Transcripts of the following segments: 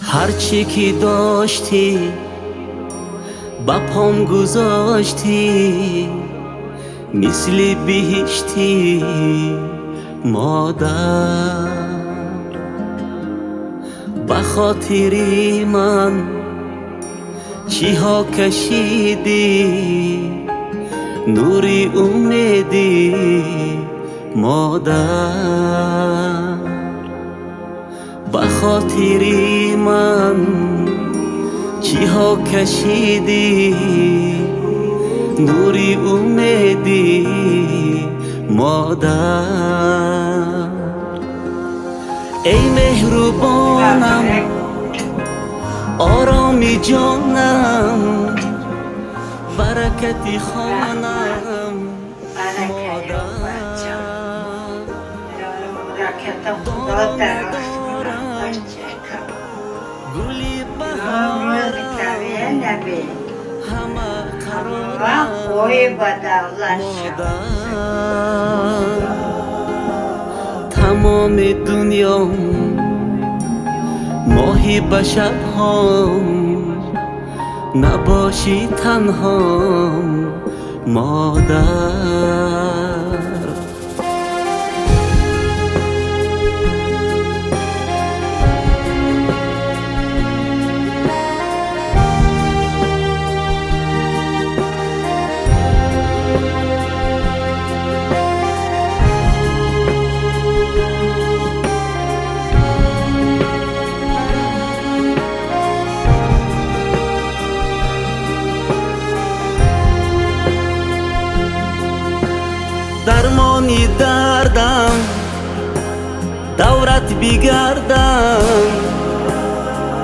هرچی که داشتی با پام گذاشتی، مثل بهشتی مادر. بخاطری من چی ها کشیدی، نوری امیدی مادر. بخاطری من چی ها کشیدی، نوری امیدی مادر. ای مهربانم، آرامی جانم، برکتی خانم مادر. گلی بهارم همه قرارم مادر. تمام دنیا ماهی به شب‌هام، نباشی تنها مادر. درمانی دردم دورت بگردم،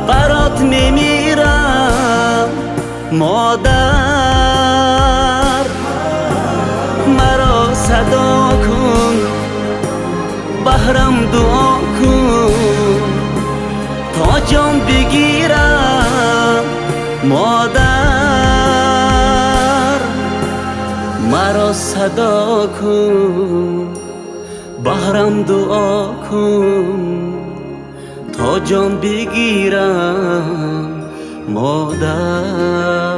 برات میمیرم مادر. مرا صدا کن، بهرم دعا کن، تا جان بگیرم مادر. مرا صدا کن، بهرم دعا کن، تا جان بگیرم مادر.